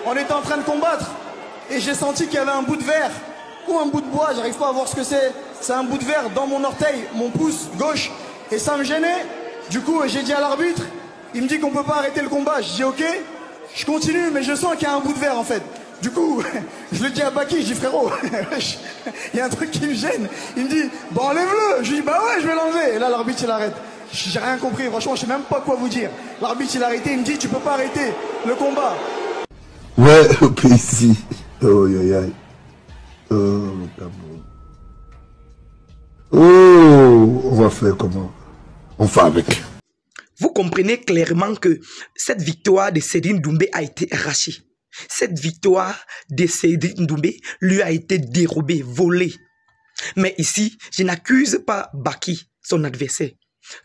On était en train de combattre. Et j'ai senti qu'il y avait un bout de verre ou un bout de bois, j'arrive pas à voir ce que c'est. C'est un bout de verre dans mon orteil, mon pouce gauche. Et ça me gênait. Du coup, j'ai dit à l'arbitre, il me dit qu'on peut pas arrêter le combat. Je dis ok, je continue, mais je sens qu'il y a un bout de verre en fait. Du coup, je le dis à Baki, je dis frérot, il y a un truc qui me gêne. Il me dit, bon enlève-le. Je dis bah ouais, je vais l'enlever. Et là, l'arbitre il arrête. J'ai rien compris, franchement, je sais même pas quoi vous dire. L'arbitre il a arrêté, il me dit, tu peux pas arrêter le combat. Ouais, ok, ici. Oh, aïe, aïe. Oh, oh, on va faire comment? On fait avec. Vous comprenez clairement que cette victoire de Sedine Doumbé a été arrachée. Cette victoire de Sedine Doumbé lui a été dérobée, volée. Mais ici, je n'accuse pas Baki, son adversaire,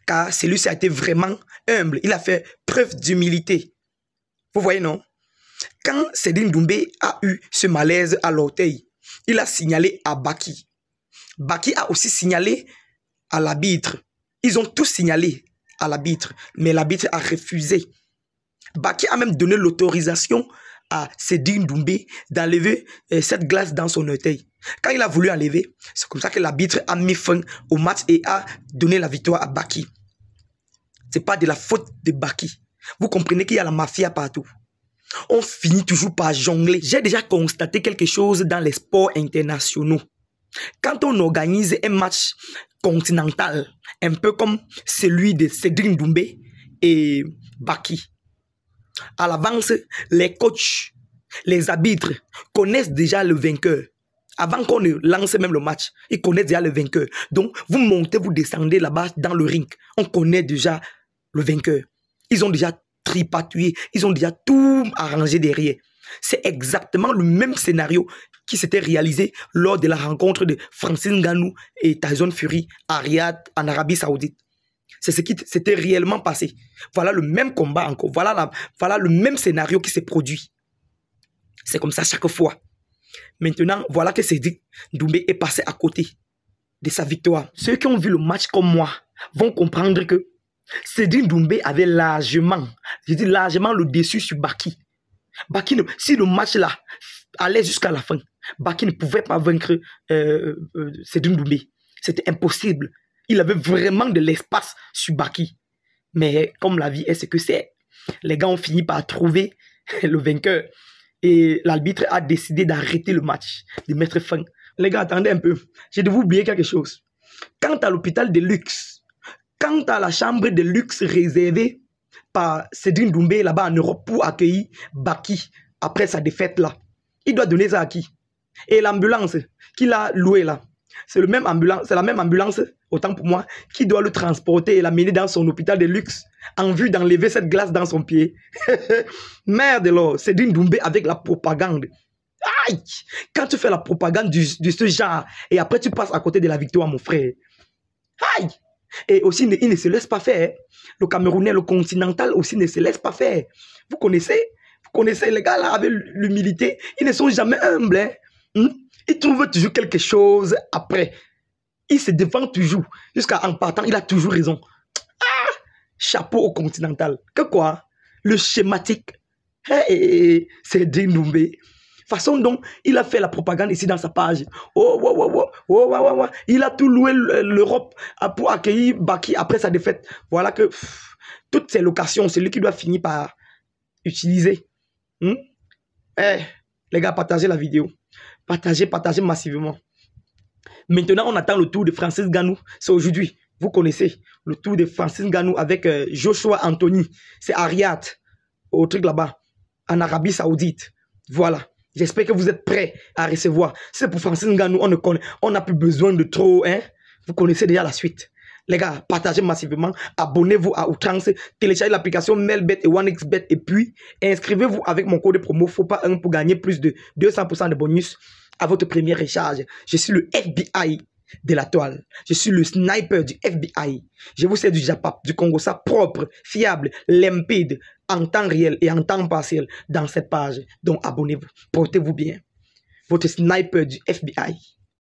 car celui-ci a été vraiment humble. Il a fait preuve d'humilité. Vous voyez, non? Quand Sedine Doumbé a eu ce malaise à l'orteil, il a signalé à Baki. Baki a aussi signalé à l'arbitre. Ils ont tous signalé à l'arbitre, mais l'arbitre a refusé. Baki a même donné l'autorisation à Sedine Doumbé d'enlever cette glace dans son orteil. Quand il a voulu enlever, c'est comme ça que l'arbitre a mis fin au match et a donné la victoire à Baki. Ce n'est pas de la faute de Baki. Vous comprenez qu'il y a la mafia partout. On finit toujours par jongler. J'ai déjà constaté quelque chose dans les sports internationaux. Quand on organise un match continental, un peu comme celui de Sedine Doumbé et Baki, à l'avance, les coachs, les arbitres connaissent déjà le vainqueur. Avant qu'on ne lance même le match, ils connaissent déjà le vainqueur. Donc, vous montez, vous descendez là-bas dans le ring. On connaît déjà le vainqueur. Ils ont déjà tripatouillé, ils ont déjà tout arrangé derrière. C'est exactement le même scénario qui s'était réalisé lors de la rencontre de Francis Ngannou et Tyson Fury à Riyad, en Arabie Saoudite. C'est ce qui s'était réellement passé. Voilà le même combat encore. Voilà le même scénario qui s'est produit. C'est comme ça chaque fois. Maintenant, voilà que Sedine Doumbé est passé à côté de sa victoire. Ceux qui ont vu le match comme moi vont comprendre que Sedine Doumbé avait largement, je dis largement le dessus sur Baki. Baki, si le match là allait jusqu'à la fin, Baki ne pouvait pas vaincre Sedine Doumbé. C'était impossible. Il avait vraiment de l'espace sur Baki. Mais comme la vie est ce que c'est, les gars ont fini par trouver le vainqueur. Et l'arbitre a décidé d'arrêter le match, de mettre fin. Les gars, attendez un peu. J'ai dû vous oublier quelque chose. Quant à l'hôpital de luxe, quant à la chambre de luxe réservée par Sedine Doumbé là-bas en Europe pour accueillir Baki après sa défaite là, il doit donner ça à qui? Et l'ambulance qu'il a louée là, c'est la même ambulance, autant pour moi, qui doit le transporter et l'amener dans son hôpital de luxe en vue d'enlever cette glace dans son pied. Merde alors, Sedine Doumbé avec la propagande. Aïe! Quand tu fais la propagande de ce genre et après tu passes à côté de la victoire, mon frère. Aïe! Et aussi, il ne se laisse pas faire. Le Camerounais, le continental aussi ne se laisse pas faire. Vous connaissez les gars là avec l'humilité. Ils ne sont jamais humbles. Hein? Ils trouvent toujours quelque chose après. Il se défend toujours. Jusqu'à en partant, il a toujours raison. Ah! Chapeau au continental. Que quoi? Le schématique. Hey, Sedine Doumbé. Façon dont il a fait la propagande ici dans sa page. Il a tout loué l'Europe pour accueillir Baki après sa défaite. Voilà que toutes ces locations, c'est lui qui doit finir par utiliser. Les gars, partagez la vidéo. Partagez massivement. Maintenant, on attend le tour de Francis Ngannou. C'est aujourd'hui. Vous connaissez le tour de Francis Ngannou avec Joshua Anthony. C'est à Riyad, au truc là-bas, en Arabie Saoudite. Voilà. J'espère que vous êtes prêts à recevoir. C'est pour Francis Ngannou, on n'a plus besoin de trop. Hein? Vous connaissez déjà la suite. Les gars, partagez massivement. Abonnez-vous à Outrance. Téléchargez l'application Melbet et OneXBet. Et puis, inscrivez-vous avec mon code promo FOPA1 pour gagner plus de 200% de bonus à votre premier recharge. Je suis le FBI de la toile. Je suis le sniper du FBI. Je vous sers du Japap, du Congo, ça propre, fiable, limpide, en temps réel et en temps partiel dans cette page. Donc abonnez-vous, portez-vous bien. Votre sniper du FBI.